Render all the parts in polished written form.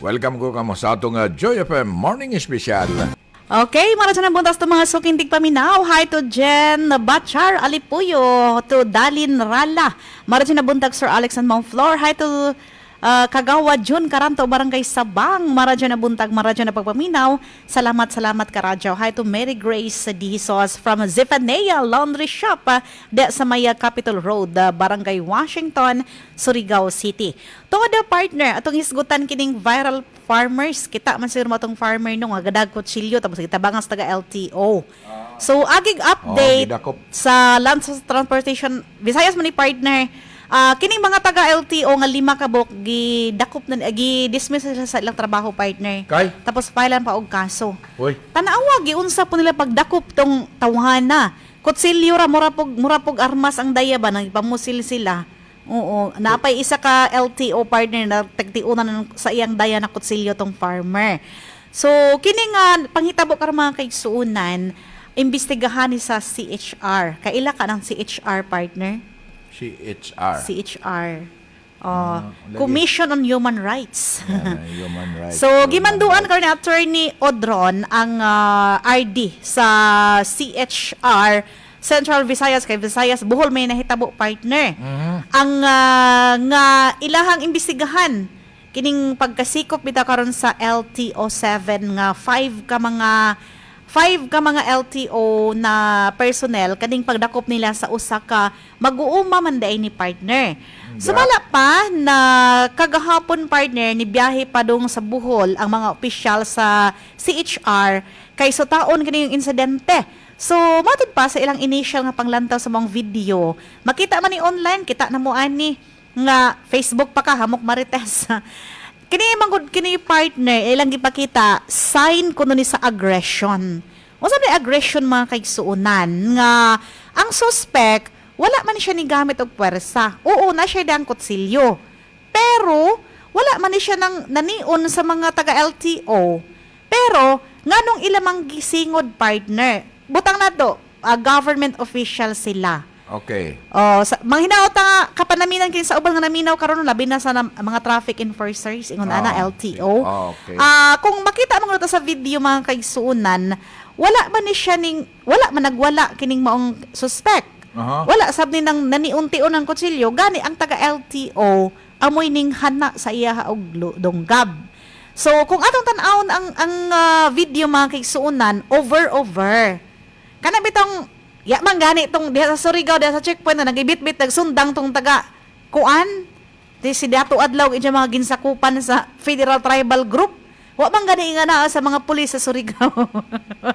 Welcome ko kamo sa atong Joy FM Morning Special. Okay, maraming buntas to mga sukintig paminaw. Hi to Jen Bachar Alipuyo, to Dalin Rala. Maraming buntag Sir Alex and Mount Flor. Hi to Kagawa Jun Karanto, Barangay Sabang. Maradyo na buntag, maradyo na pagpaminaw. Salamat Karadyo. Hi to Mary Grace Dihizos from Zephania Laundry Shop, de sa Maya Capitol Road, Barangay Washington, Surigao City. Tungod na partner, atong hisgutan kining viral farmers. Kita man siguro mo itong farmer nung agadag kutsilyo, tapos kita bangas taga LTO. So, agig update sa Land Transportation, Visayas man ni partner. Kining mga taga LTO nga 5 kabok gidakop na gi-dismiss sila sa ilang trabaho partner. Kay? Tapos filean pa og kaso. Uy. Tanawa giunsa po nila pagdakop tong tawhana. Kutsilyo ra mura pog armas ang daya ba nang ipamusil sila. Oo, napay isa ka LTO partner na tagtiunan sa iyang daya na kutsilyo tong farmer. So kini nga panghitabo kar mga kaigsuunan, imbestigahan ni sa CHR. Kaila ka ng CHR partner? CHR. Commission on Human Rights. Human Rights. So, gimanduan karon ni Attorney Odron ang RD sa CHR Central Visayas kay Visayas Bohol may nahitabo partner. Ang nga ilahang imbestigahan kining pagkasikop bitaw karon sa LTO7 nga 5 ka mga LTO na personnel kaning pagdakop nila sa usa ka mag-uuma man day ni partner. Sumala pa na kagahapon partner ni biyahe pa dong sa Bohol ang mga opisyal sa CHR kay sutaon kini yung insidente. So matod pa sa ilang initial nga panglantaw sa mga video, makita man ni online, kita na mo ani nga Facebook pa ka hamok marites. Kini partner ilang gipakita sign kuno ni sa aggression. Unsa ni aggression mga kaigsuunan nga ang suspect wala man siya ni gamit og puwersa. Oo na siya dang kutsilyo. Pero wala man siya nang nanion sa mga taga LTO. Pero nganong ilamang gisingod partner. Butang na to, government official sila. Okay. Manghinaot nga kapanaminan kini sa ubang nga naminaw karon labi na sa mga traffic enforcers ingon ana LTO. Okay. Kung makita mo sa video mga kaigsuunan, wala man nagwala kining maong suspect. Wala sab ni nang naniunti-on ang kutsilyo gani ang taga LTO amoy ning hana sa iya og donggab. So kung atong tan-awon ang video mga kaigsuunan over kana bitong man gani tong diha sa Surigao diha sa checkpoint na nagibit-bit nagsundang tong taga kuan si dato adlaw ija mga ginsakupan sa Federal Tribal Group. Wa man gani nga naa sa mga pulis sa Surigao.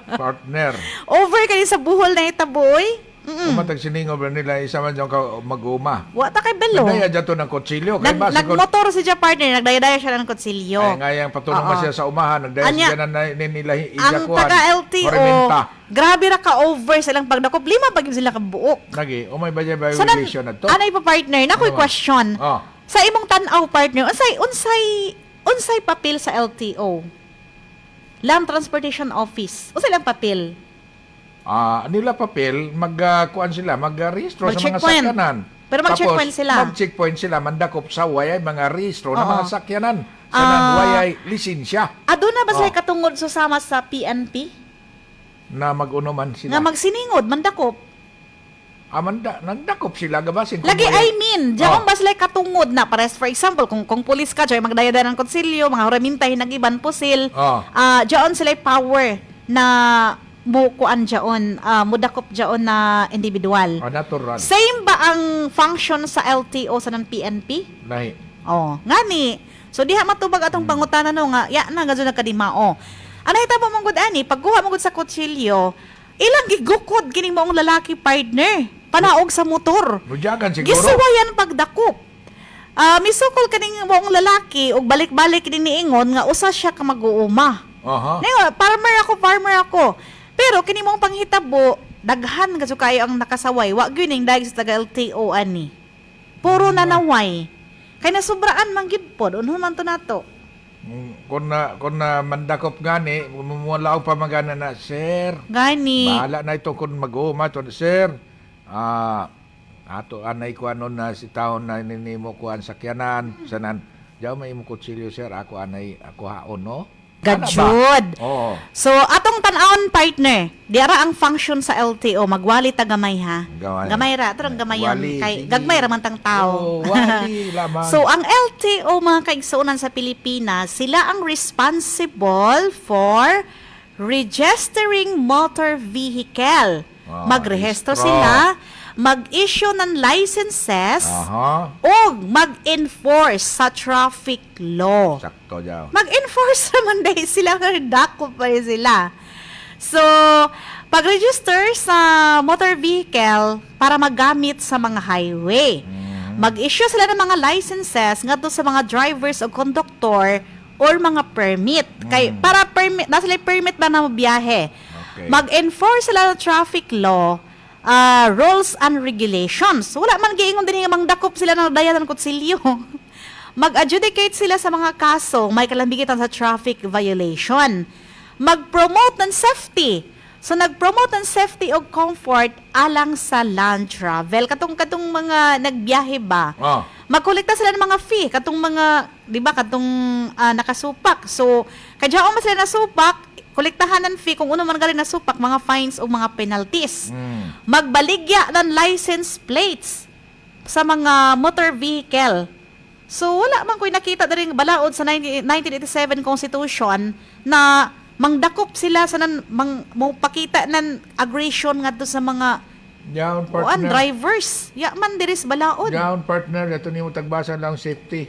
Partner. Over kani sa Bohol na itaboy. Kumatag siningo ba nila isa man dyan ka mag-uma. Wa ta kay belo. Nagdaya dyan to ng kutsilyo. Nagmotor si siya partner, nagdaya siya ng kutsilyo. Ay nga yung patulong ba siya sa umahan, nagdaya siya na nila ang taga LTO, grabe ra ka over silang pagdakop. 5 pag sila kabuok. Lagi, umay ba dyan violation na to? Anay pa partner, nakoy question. Sa imong tan-aw partner, unsay papel sa LTO? Land Transportation Office. Unsay lang papel? Nila papel, kuan sila, mag-rehistro sa mga sakyanan. Pero mag-checkpoint sila. Mag-checkpoint sila, mandakop sa wayay mga rehistro ng mga sakyanan. Sa wayay lisensya. Doon na ba sila katungod susama sa PNP? Na mag-unuman sila. Nga magsiningod, mandakop. Nagdakop sila, gabasin. Lagi, diyan ba sila katungod na, pares for example, kung pulis ka, diyan magdayada ng konsilyo, mga horamintay, nag-iban pusil, diyan sila power na bukuan dyan, mudakop dyan na individual. Natural. Same ba ang function sa LTO sa ng PNP? Nahi. Ngani. So, diha matubag atong pangutana no nga, na nga dyan kadimao. Anay tabo mong gud ani, pagkuha mong gud sa kutsilyo, ilang gigukod kining maong lalaki partner, panaog sa motor. Bujagan siguro. Gisuwayan pagdakop. Misukol kaning maong lalaki, og balik-balik din niingon nga usa siya ka mag-uuma. Farmer ako. Pero kini mong panghitabo, daghan nga kayo ang nakasaway. Wa gyud ning dahil sa taga LTO ani. Puro nanaway. Kay nasubraan man gyud pod. Unhon man to nato? Kung na mandakop gani, mumulaw pa magana na, sir. Gani. Bahala na ito kung mag-uuma to, sir. Ato anay ko ano na si taon na ninimo kuan sakyanan sanan Diyaw may imong kutsilyo sir, ako haon no. Gajud. Oo. So, atong tan-awon partner, diara ang function sa LTO, magwali ta gamay ha. Gamay ra, tarong gamay yun. Wali, Kay, sige. gagmay ra man tang tao. Oo, wali lamang. So, ang LTO mga kaigsuonan sa Pilipinas, sila ang responsible for registering motor vehicle. Magrehistro rehistro. sila, mag-issue ng licenses, Aha. o mag-enforce sa traffic law. Sakto diyaw. Mag-enforce naman dahil sila dako pa rin sila. So, pag-register sa motor vehicle para magamit sa mga highway. Mag-issue sila ng mga licenses ngadto sa mga drivers o conductor or mga permit. Kay para permit, nasa sila permit ba na mabiyahe. Okay. Mag-enforce sila ng traffic law, rules and regulations. Wala man giingon din nga mangdakop sila ng dayanan kutsilyo. Mag-adjudicate sila sa mga kaso may kalambigitan sa traffic violation. Mag-promote ng safety. So nag-promote ng safety o comfort alang sa land travel. Katong mga nagbiyahe ba? Oh. Magkolekta sila ng mga fee katong mga, 'di ba, katong nakasupak. So kadyaon man sila nasupak, kolektahan ng fee kung uno man galing nasupak, mga fines o mga penalties. Magbaligya ng license plates sa mga motor vehicle. So wala man ko'y nakita na rin balaod sa 1987 Constitution na mangdakop sila sa pakita ng aggression ngadto sa mga Diyaw uan partner. drivers. Ya man diris balaod. Diyaw partner, ito nimo tagbasan lang safety.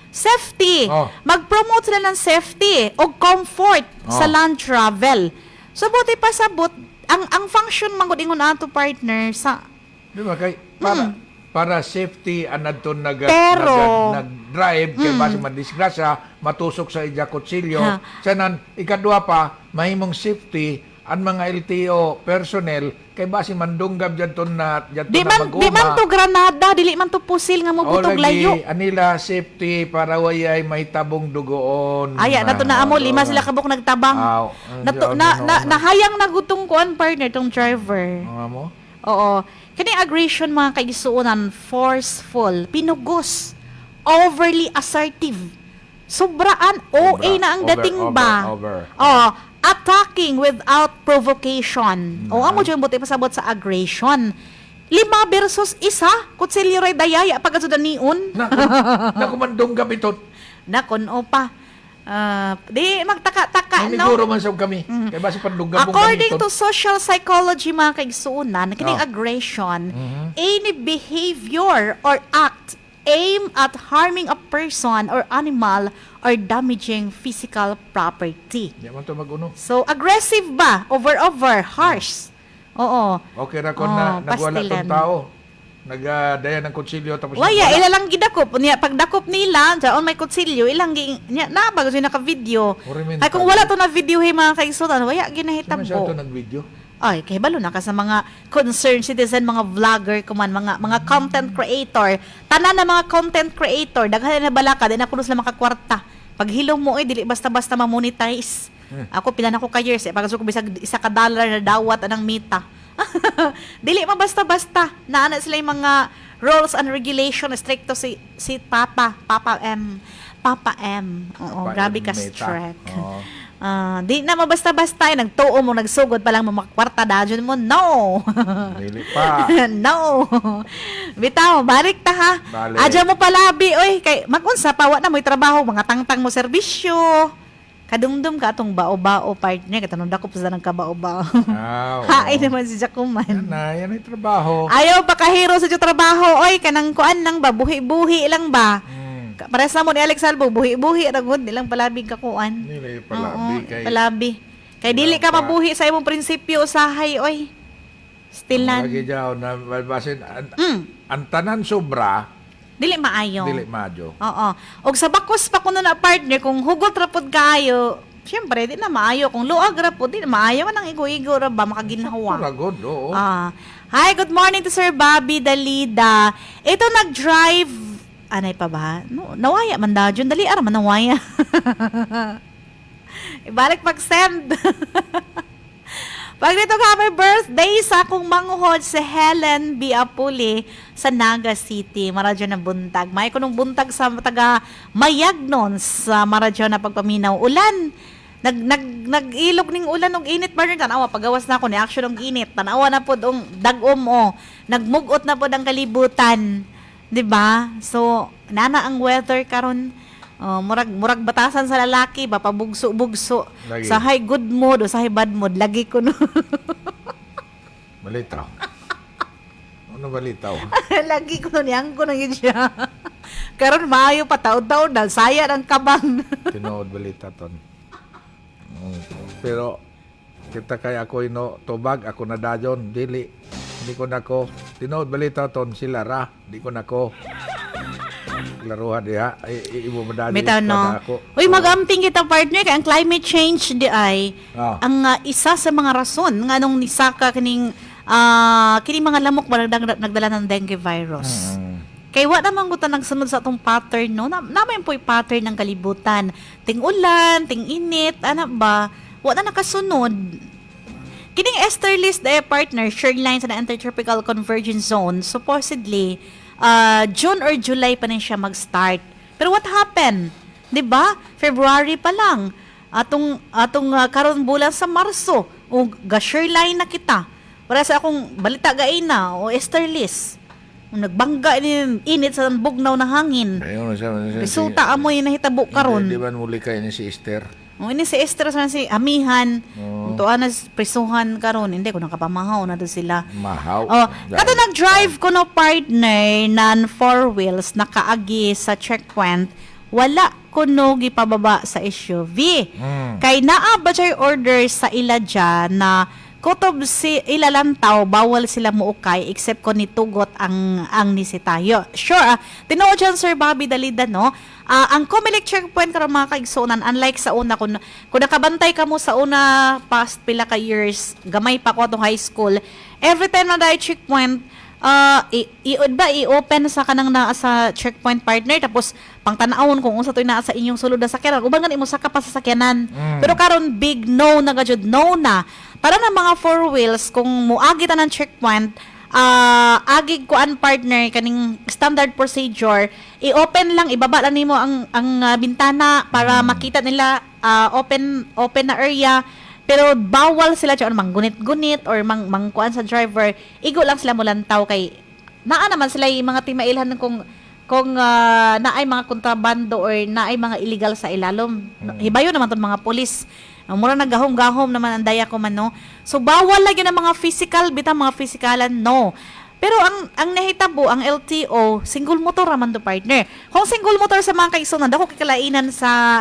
Safety. Oh. Mag-promote sila ng safety o comfort sa land travel. So, buti pa sabot, ang function man gud ingon ato partner sa Di ba kay para safety anadto Pero- nag-drive kay base madisgrasya matusok sa ija kutsilyo. Ha. Sanan ikadua pa mahimong safety ang mga LTO personnel kay base mandunggab jadton na di man to granada, dili man to pusil nga mobutog layo. Anila safety para wayay mahitabong dugoon. Aya nato na amo lima sila kabuk nagtabang. Aw. Nato na nahayang nagutong kuan partner tong driver. Mga mo? Oo. Kani aggression mga kaigsuonan, forceful, pinugos, overly assertive. Sobraan OA na ang dating ba? Over. Oh, attacking without provocation. O amo jud buti pasabot sa aggression. 5 versus 1, kutsilyo ray dayaya pagkasud niun. Naku mandunggab ito. Nakon o pa. Di magtaka-taka no. Maniguro man sa kami. Kay base pandunggabong According kami to social psychology mga kaigsuonan, kining Oh. aggression, any behavior or act aimed at harming a person or animal or damaging physical property. Di man to mag-uno. So, aggressive ba? Over, harsh. Oo. Okay ra ko na nagwala pastilan. tong tao. Nagdaya ng kutsilyo tapos Waya, nagwala. ilalang gidakop. Niya, pag dakop nila, dyan may kutsilyo, ilang nabag siya naka-video. Urimin Ay, kung pa. wala to na video, hey, mga kaigsuonan, waya, Sino ginahitabo. siya ito nag-video? Ay, kay balo na ka sa mga concerned citizen, mga vlogger kuman, mga content creator. Tanan na mga content creator, daghan na balaka, di na kuno sila makakwarta. Pag hilom mo dili basta-basta ma-monetize. Ako pila na ko ka years, pag ko bisag isa ka dollar na dawat anang mita. Dili man basta-basta. Naana sila yung mga rules and regulation stricto si Papa M. Oo, Papa grabe M. ka Meta. strict. Oo. Di na mabasta-basta nagtuo mo, nagsugod pa lang makakwarta dajon mo. No. Dili pa. No. Bitaw, balik ta ha. Balik. Adya mo palabi oy kay magunsa pa wa na mo'y trabaho, mga tangtang mo serbisyo. Kadumdum ka atong bao-bao partner, katanong dakop sa nang kabao-bao. Hain naman si Jacuman. Yan ay trabaho. Ayaw pa kahiro sa yung trabaho. Oy, kanang kuan lang ba, buhi-buhi lang ba? Pares na mo ni Alex Albo, buhi-buhi ra gud, nilang palabig ka kuan. Dili palabi kay. Palabi. Kay dili ka mabuhi sa imong prinsipyo usahay oy. Stilan. Lagi jaw na basin ang tanan sobra, Dili maayo. dili madyo. Oo. Og sa bakos pa kuno na partner kung hugot ra pud kaayo, syempre di na maayo. Kung luag ra pud di na maayo man ang igo-igo ra ba makaginhawa. Ragod, oo. Hi, good morning to Sir Bobby Dalida. Ito nag-drive anay pa ba? No, nawaya man dajon dali ara man nawaya. Ibalik pag-send. Pag dito ka, happy birthday sa akong manguhod si Helen B. Apuli sa Naga City. Maradyo na buntag. May kunong buntag sa taga Mayagnon sa maradyo na pagpaminaw. Ulan. Nag-ilog ning ulan og init ba rin tanawa pagawas na ako ni action og init tanawa na pod ang dagom nagmugot na pod ang kalibutan, di ba? So nana ang weather karon. Murag batasan sa lalaki ba pabugso-bugso Lagi. sa high good mood o sa high bad mood lagi ko no. Balitaw. Ano balitaw? Lagi ko no niyang ko na yun siya. Karon maayo pa taon-taon na saya ng kabang. Tinood balita ton. Pero kita kay ako tubag ako na dayon dili. Hindi ko nako. Tinood balita ton sila ra. Di ko nako. Laruhan diha. Ibo madali. Bitaw no. Uy, magamping kita partner kay ang climate change di ay ang isa sa mga rason nganong nisaka kining kining mga lamok ba nagdala ng dengue virus. Kay wa naman ko ta nagsunod sa atong pattern no. Naman po pattern ng kalibutan. Ting ulan, ting init, ana ba? Wa na nakasunod. Kining easterlies day partner shoreline sa intertropical convergence zone supposedly June or July pa na siya mag-start. Pero what happened? 'Di ba? February pa lang. Atong karon bulan sa Marso, o ga-shoreline na kita. Para sa akong balita gaina o easterlies. Nagbangga ni init sa bugnaw na hangin. Ayun siya. Resulta amoy nahitabo karon. Di ba muli kay ni si Esther? Ini si Esther sa si Amihan. Tuan na prisuhan karon. Hindi ko nakapamahaw na do sila. Mahaw. Kato nag-drive ko no partner nan four wheels nakaagi sa checkpoint. Wala ko no gipababa sa SUV. Kay naa ba jay order sa ila dyan na kutob si ilalantaw, bawal sila muukay except ko nitugot ang nisitayo. Sure, tinuod dyan Sir Bobby Dalida, no? Ang Comelec checkpoint karon mga kaigsunan, unlike sa una, kung nakabantay ka mo sa una past pila ka years, gamay pa ko atong high school, every time na dahil checkpoint, i-open sa kanang naa sa checkpoint partner tapos pangtanawon kung unsa toy naa sa inyong sulod na sakyanan uban gan imo saka pa sa sakyanan. Pero karon big no na gajud, no na para na mga four wheels kung muagi ta ng checkpoint, agig kuan partner kaning standard procedure, i-open lang, ibaba lang nimo ang bintana para makita nila open na area. Pero bawal sila dyan manggunit-gunit or mangkuan sa driver. Igo lang sila mulantaw kay naa naman sila yung mga timailhan kung naay mga kontrabando or naay mga illegal sa ilalom. Hibayo naman ton mga pulis. Mura nagahom-gahom naman ang daya ko man, no. So bawal lagi ng mga physical, bitang mga physikalan, no. Pero ang nahitabo, ang LTO, single motor raman do partner. Kung single motor sa mga kaigsunan, dako kikalainan sa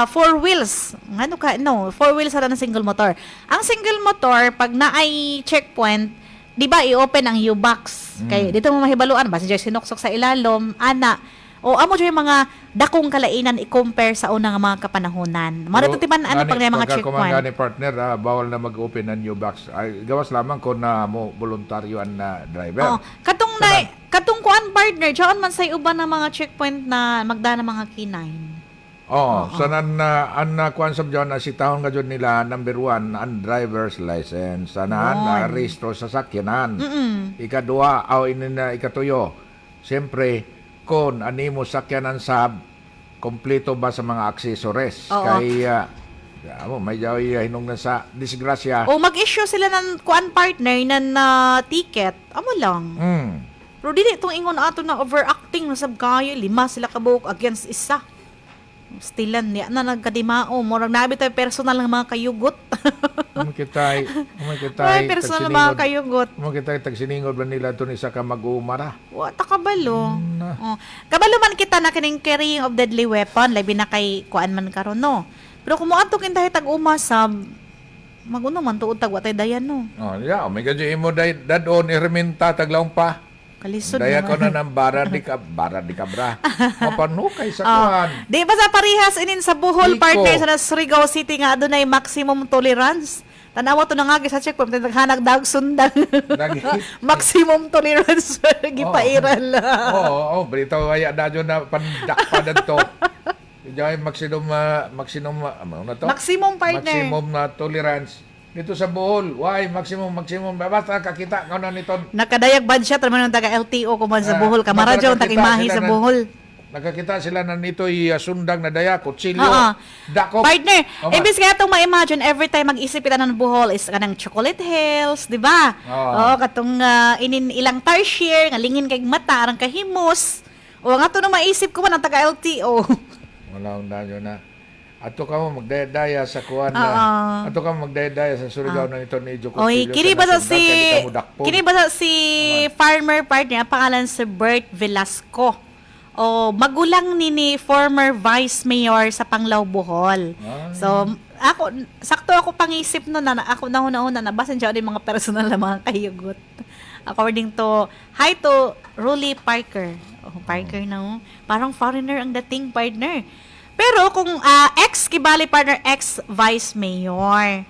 four wheels. Ano ka? No, four wheels sa single motor. Ang single motor, pag naay checkpoint, di ba i-open ang U-box? Kay dito mo mahibaluan ba? Siya sinuksok sa ilalom, ana. O amo dyan yung mga dakong kalainan i-compare sa unang mga kapanahonan. Maratutiban ano pag na mga checkpoint. Pagka partner, bawal na mag-open ng new box. Ay, gawas lamang kung na mo voluntaryoan na driver. Katong kuan partner, dyan man say uban ng mga checkpoint na magdana mga K9. Sanan na kuan sab diyan na sitahon nga jud nila number 1 ang driver's license. Sanan rehistro sa sakyanan. Ikadua ikatuyo. Siyempre kon animo sakyanan sab kompleto ba sa mga accessories. Kay may jawi hinung na sa disgrasya. O mag-issue sila ng kuan partner ng ticket. Amo lang. Pero dili itong ingon ato na overacting na sab kayo. 5 sila kabuok against isa. Stilan niya na nagkadimao. Murag nabi tayo personal ng mga kayugot. Umakitay personal ng mga kayugot. Umakitay tagsiningod ba nila ito ni sa ka mag-uumara? Wata kabalo. Kabalo man kita na kining carrying of deadly weapon. Labi na kay kuan man karon, no. Pero kung muadto kintahi tag-umasab, maguno man tuod tag watay dayan, no. May gadyo imo dadon irminta taglaong pa. Kalisod daya ko na ng bara di kabra. Mapanukay sa kuhan. Di ba sa parihas inin sa Bohol partner sa Surigao City nga adunay maximum tolerance. Tanawa to nangagi sa checkpoint naghanag dag sundan. Maximum tolerance gipairal. Brito aya dadyo na pandakpadan to. Diyan maximum partner. Maximum na tolerance dito sa Bohol. Why maximum basta kakita ka na nito. Nakadayag bad siya traman ng taga LTO kuman sa Bohol. Kamara Nakakita jud tag imahe sila sa na- Bohol. Nakakita sila na nito'y sundang na daya, kutsilyo, Oo. dakop. Partner, Oh, ma- imbis kaya itong ma-imagine every time mag-isip kita ng Bohol is kanang chocolate hills, di ba? Oo. Oo, katong ilang tarsier, nga lingin kay mata, arang kahimos. O nga to nung maisip ko man ang taga LTO. Wala akong danyo na. Ato ka mo magdaya sa kuwan Oo. na. Ato ka mo magdaya sa Surigao na ito ni Joko. Oy, kini ba sa si farmer partner, ang pangalan si Bert Velasco. O magulang ni former vice mayor sa Panglao, Bohol. Ah. So, sakto ako pangisip no na ako na una nabasan siya yung mga personal na mga kayugot. According to, hi to Rolly Parker. Oh, Parker na oh. Parang foreigner ang dating partner. Pero kung ex-Kibali partner, ex-vice mayor.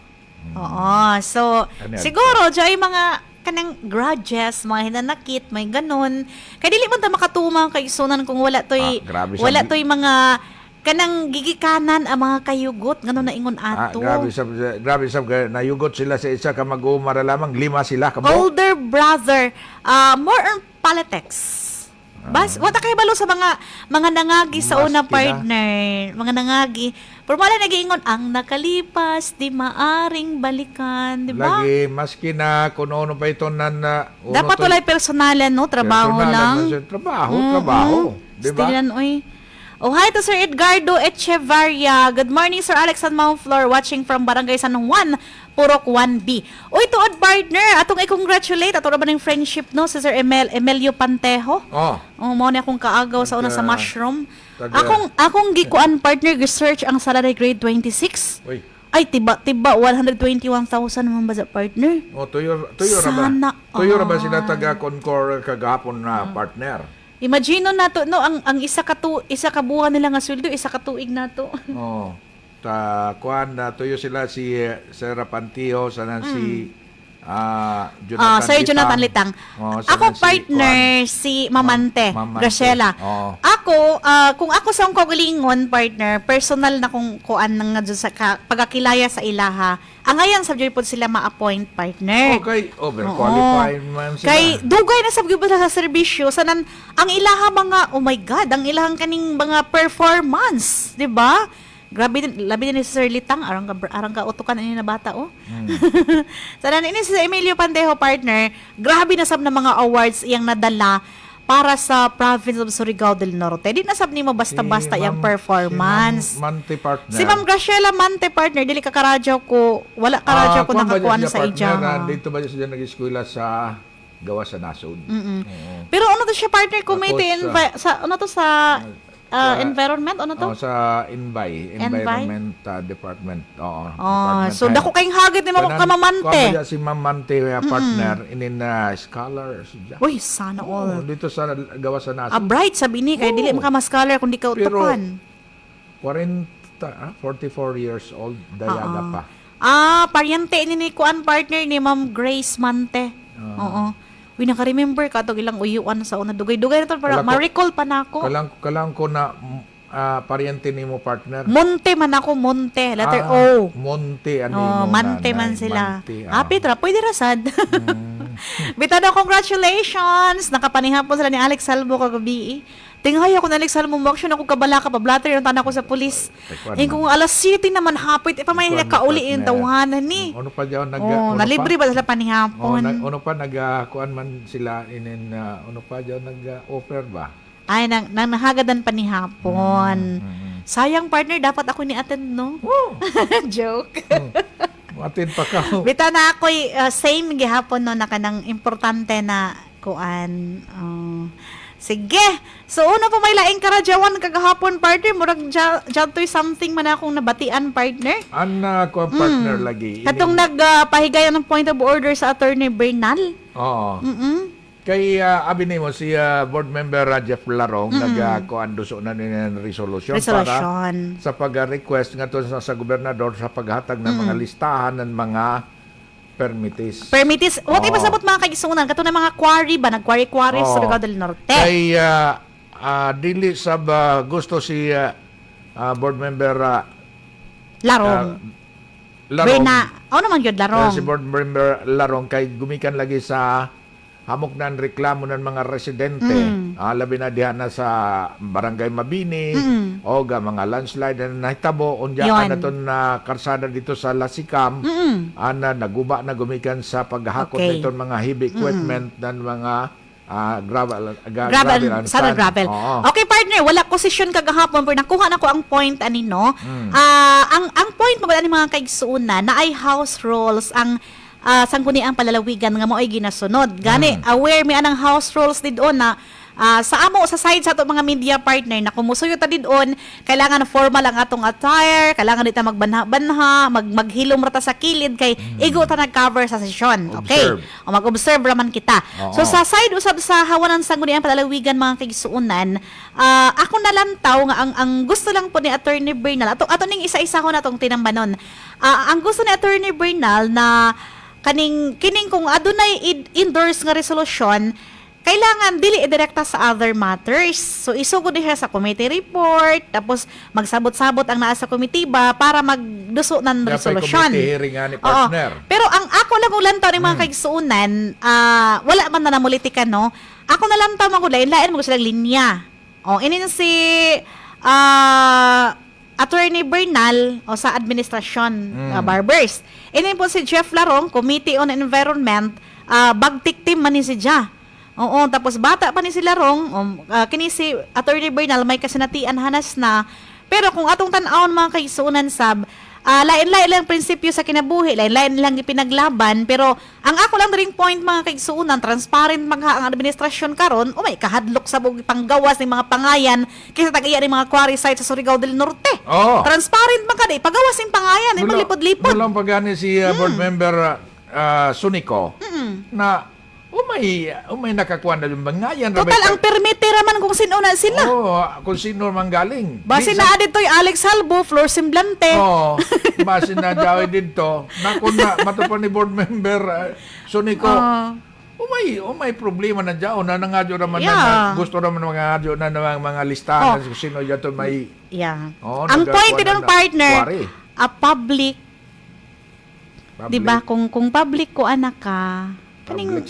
Oo. So, Ano yan? siguro, dyan yung mga kanang grudges, mga hinanakit, may ganun. Kaya dili man ta makatuma kay sunan kung wala to'y grabe sa- wala to'y mga kanang gigikanan ang mga kayugot ngano na ingon ato. Grabe sab nayugot sila sa isa ka mag-uumara lamang 5 sila kamo. Older brother, more on politics. Bas, wala kayo balo sa mga nangagi sa Mas una kina. partner, mga nangagi. Pero wala nag-iingon, ang nakalipas, di maaring balikan, di ba? Lagi maski na kuno pa ito na Dapat walay personalan, no? Trabaho lang. Trabaho. Di ba? Stilan, oy. Oh, hi to Sir Edgardo Echevarria. Good morning, Sir Alex and Mount Flor, watching from Barangay San Juan, Purok 1B. Uy, tuod partner, atong i-congratulate. Ato na ba ng friendship, no? Si Sir Emelio Pantejo. Oh, Oh, mo ni akong kaagaw sa una sa mushroom. taga- Akong gikuan partner research ang salary grade 26. uy. Ay, tiba 121,000 naman ba sa partner? Oh, tuyo Sana ra ba all. sila taga Concor kagahapon na partner? Imagino nato no ang isa ka buwan nila nga sweldo, isa ka tuig nato. Oh. Kuan na tuyo sila si Sir Pantio sanan si Sir Jonathan Litang. Oh, Ako sanan si partner si Mamante, Mamante. Graciela. Oh. Ako, kung ako sa akong kaugalingon, partner, personal na kung kuan nga dyan sa pagakilaya sa ilaha, ang ayan subject po sila ma-appoint partner. Okay, overqualified man sila. Kay dugay na sabgyud ba sa serbisyo sanan ang ilaha mga oh my god, ang ilahang kaning mga performance, di ba? Grabe din, labi din ni Sir Litang, arang ka utukan ini na bata oh. Sanan ini si Emilio Pantejo partner, grabe na sab na mga awards iyang nadala para sa province of Surigao del Norte. Di na sab nimo basta-basta iyang performance. Si Ma'am Mante partner. Si Ma'am Graciela Mante partner, dili ka karadyaw ko, wala karadyaw ko kuwan ba nakakuan siya sa partner, ija. dito ba siya nag-eskwela sa gawa sa nasod? Oo. Pero ano to siya partner committee Tapos, sa ano to sa environment ano to? Oh, sa Environment Department. Oo. Oh, Department so head. dako kayong hagit ni mo Kanan- kamamante. kuwan ba siya si Ma'am Mante partner inin scholar siya. Uy, sana Oh, all. dito sa gawa sa nasod. Bright sabi ni kay dili mo ka mas-scholar kung di ka Pero, utukan. 44 years old, dayaga pa. Paryente ni kuan partner ni Ma'am Grace Mante. Oo. Uy, naka-remember ka to ilang uyuan sa una. Dugay-dugay na to para Wala ko- ma-recall pa na ako. Kalang ko na paryente ni mo partner. Monte man ako, Monte. Letter Ah, O. Monte ano Oh, mo Mante na, man sila. Mante, Petra, pwede rasad. Bitado, congratulations! Nakapanihapon sila ni Alex Salvo kagabi. Tinghay ako na Alex Salvo, action ako kabala ka, pa-blatter yung tanan ko sa pulis. Kung alas 7 naman hapit, pamay nila kauli yung tawanan ni. Ano pa dyan? Nalibre ba sila panihapon? Ano pa nag-kuan man sila inin ano pa dyan nag-offer ba? Ay, nang nahagadan panihapon. Sayang partner, dapat ako ni-attend, no? Joke. Matin pa ka. Bita na ako'y same gihapon no na kanang importante na kuan. Sige. So uno pa may laing karadyawan kagahapon partner murag jadtoy something man akong nabatian partner. Ana ko partner lagi. Katong nagpahigayon ng point of order sa Attorney Bernal. Oo. Kay abi nimo si board member Jeff Larong nag-kuan duso na ni resolution para sa pag-request ngadto sa gobernador sa paghatag ng mga listahan ng mga permitis. What iba sabot mga kaigsunan kato na mga quarry ba nag-quarry sa Surigao del Norte. Kay dili sab gusto si board member Larong. Larong. Ako naman yun, larong. Si Board Member Larong kay gumikan lagi sa hamok ng reklamo ng mga residente. Labi na diha na sa Barangay Mabini o ga mga landslide na nahitabo Yun. unya naton na karsada dito sa Lasikam ana naguba na gumikan sa paghahakot Okay. nitong mga heavy equipment ng mga gravel Gravel, and sana sand. gravel. Oo. Okay, partner, wala posisyon kagahapon pero nakuha na ko ang point ani no. Ang point mo ani mga kaigsuuna na ay house rules ang sangguniang palalawigan nga mo ay ginasunod. Gani aware mi anang house rules didon na sa amo sa side sa ato mga media partner na kumusuyo ta didon kailangan formal ang atong attire, kailangan dita magbanha-banha, maghilom rata sa kilid kay igo ta nag-cover sa session. Okay? Observe. O mag-observe raman kita. Oo. So sa side usab sa hawanan sangguniang palalawigan mga kaigsuunan, ako nalantaw nga ang gusto lang po ni Attorney Bernal ato ning isa-isa ko natong tinambanon. Ang gusto ni Attorney Bernal na kining kung adunay endorse nga resolusyon kailangan dili direkta sa other matters. So isugod diha sa committee report tapos magsabot-sabot ang naa sa komitiba para magduso ng Dapat resolusyon. committee hearing nga ni Oo. partner. Pero ang ako lang ulantaw ng mga kaigsuunan, wala man na namulitikan, no? Ako na lang taw lain mo silang linya. O, inin si Attorney Bernal o sa administrasyon Barbers. Inin po si Jeff Larong, Committee on Environment, bagtik team man ni si Ja. Oo, tapos bata pa ni si Larong, kini si Attorney Bernal may kasinatian hanas na. Pero kung atong tan-awon mga kaigsuunan sab, lain-lain lang prinsipyo sa kinabuhi, lain-lain lang ipinaglaban, pero ang ako lang ring point mga kaigsuunan, transparent magha ang administrasyon karon, may kahadlok sa bug panggawas ng mga pangayan kaysa tag-iya ng mga quarry site sa Surigao del Norte. Oo. Transparent man kada, pagawas ng pangayan, maglipod-lipod. Walang pagani si board member Sunico na umay nakakuha na yung bangayan. Total, ang permite raman kung sino na sila. Kung sino man galing. Base na adito'y Alex Halbo, Flor Semblante. Base na daw dito. Naku na, matupan ni board member Sunico. Umay problema na dyan. Na nangadyo naman na gusto naman nangadyo na ng mga listahan. Kung sino dyan to may... Yeah. Ang point din ng partner, public. Diba? Kung public ko anak ka, Public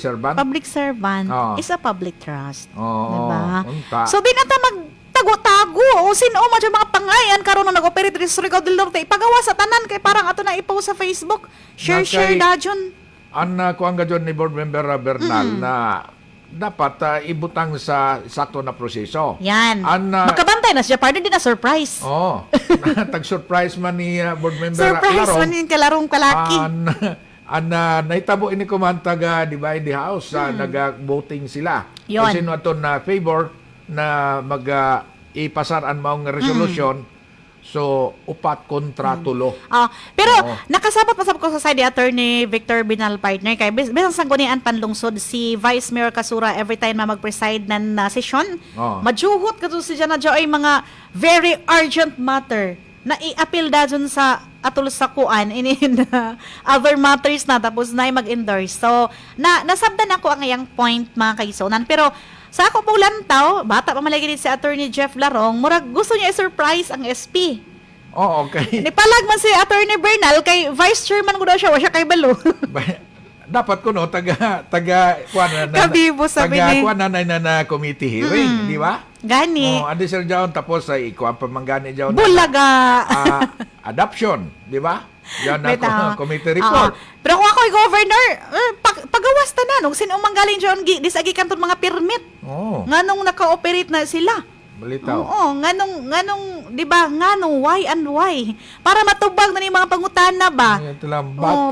servant is a public trust. Diba? So, di nata magtago-tago. O sino mo dyan mga pangayan karon na nag-operate rin sa Surigao del Norte. Ipagawa sa tanan kay parang ato na ipost sa Facebook. Share na dyan. Kuang dyan ni board member Bernal na dapat ibutang sa sakto na proseso. Yan. Makabantay na siya. Pardon din na surprise. Tag-surprise man ni board member surprise Larong. man yung kalarong kalaki. Naitabo ini kumantaga divide the house nag-voting sila. Yon. Kung sino ato na favor na ipasar ang maong resolution. So, upat kontra tulo. Pero nakasabot masabot ko sa side ni Attorney Victor Binal partner kay bisan sanggunian panlungsod si Vice Mayor Kasura every time na mag-preside ng session. Majuhot kadto si Jana ay mga very urgent matter na i-appeal da dun sa atol sa kuan in other matters na tapos na mag-endorse. So, nasabdan ako ang iyang point mga kaigsuunan. Pero sa ako po lantaw, bata pa malagi si Attorney Jeff Larong, murag gusto niya i-surprise ang SP. Okay. Nipalag man si Attorney Bernal kay Vice Chairman ko daw siya, siya kay Balo. Dapat ko no taga kuan na Kabibo sabi ni na committee hearing, di ba? Gani. Adi sir John tapos ay ikuan pa manggani John. Bulaga. Adoption, di ba? Yan na committee report. Pero kung ako'y governor, pagawas ta na nung sino manggaling John disagi kanton mga permit. Nganong naka-operate na sila. Balitaw. Nganong, di ba, why and why? Para matubag na ni mga pangutana ba?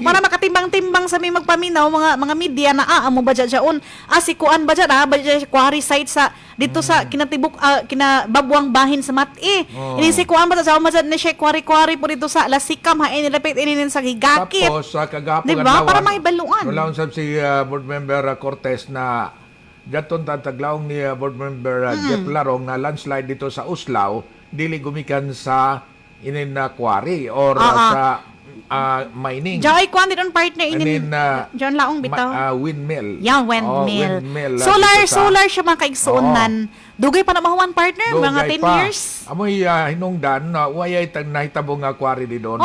Para makatimbang-timbang sa may magpaminaw, mga media na, amo ba dyan? Si Kuan ba dyan? Ba dyan quarry site sa, dito sa kinatibuk, kinababuang bahin sa Mati. Ini si Kuan ba dyan? Dyan na siya quarry po dito sa Lasikam, inilapit ininin sa Higakit. Tapos, kagapong diba? Para maibaluan. Wala sab si board member Cortez na daton tataglaong ni board member Jeff Larong na landslide dito sa Uslao dili gumikan sa inin na quarry or sa mining. Diyan ay kuan din partner inin John Laong bitaw. Windmill. Windmill. Solar siya mga kaigsuunan. Dugay pa na mahuman partner mga 10 years. Amoy hinungdan na wayay nahitabo nga quarry di doon.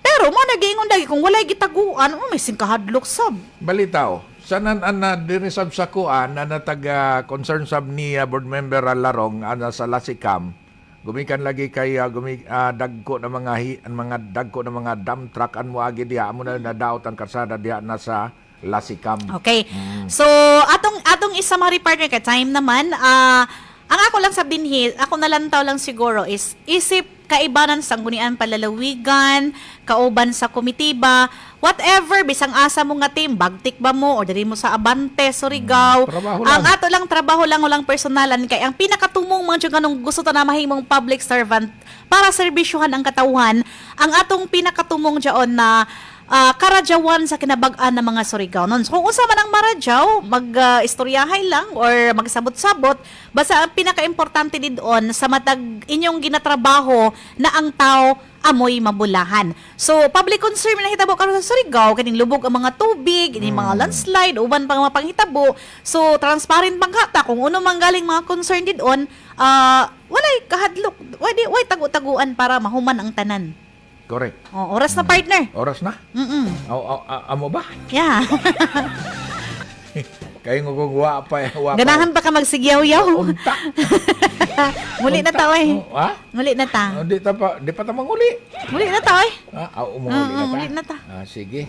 Pero Pero mo nagiingon dagi kung walay gitaguan, may singkahadlok sab. Balitaw, sanan na dinisab sa kuan na nataga concern sab ni board member Larong ana sa Lasikam. Gumikan lagi kay dagko na mga dagko na mga dump truck an moagi diha amo na nadaot ang karsada diha na sa Lasikam. Okay. So, atong isa mga partner kay time naman, ang ako lang sabdinhi, ako nalantaw lang siguro is isip kaibanan sa gunian palalawigan, kauban sa komitiba, whatever, bisang asa mo nga team, bagtik ba mo, o diri mo sa Abante, Surigao. Trabaho Ang lang. ato lang trabaho lang, walang personalan, kay ang pinakatumong mga ganong gusto ta na mahimong public servant para serbisyuhan ang katawhan, ang atong pinakatumong dyaon na karadyawan sa kinabag-an ng mga Surigaonon. So, kung usa man ang maradyaw, mag-istoryahay lang or magsabot-sabot, basta ang pinaka-importante din doon sa matag inyong ginatrabaho na ang tao amoy mabulahan. So, public concern na hitabo karon sa Surigao, kaning lubog ang mga tubig, ining mga landslide, uban pang mga panghitabo. So, transparent panghata kung uno man galing mga concern din doon, walay kahadlok, way tagu-taguan para mahuman ang tanan. Correct. Oras na partner. Oras na? Amo ba? Yeah. Kayo nga kung wa pa. Ganahan pa ka magsigyaw-yaw. Unta. Muli na ta, eh. Ha? Muli na ta. Di pa ta manguli. Muli na ta, eh. Umuli na ta. Muli na ta. Sige.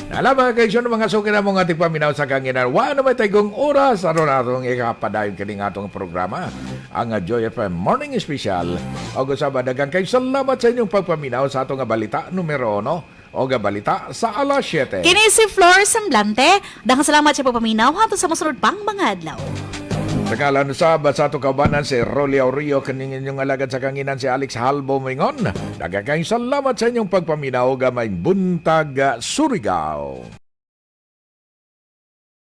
Alam mga kaisyon, mga suki na mga ating paminaw sa kanginan. Wa na may tayong oras. Ano na itong ikapadayon kaning atong programa. Ang Joy FM Morning Special. O gusaba, dagang kayo salamat sa inyong pagpaminaw sa atong balita numero 1 o balita sa alas 7. Kini si Flor Semblante. Daghang salamat sa pagpaminaw hangtod sa mosunod pang mga adlaw. Nakalan sa atong kaubanan si Rolly Aurio, kaning inyong alagad sa kanginan si Alex Halbo Mingon. Dagang kayo salamat sa inyong pagpaminaw gamay buntag Surigao.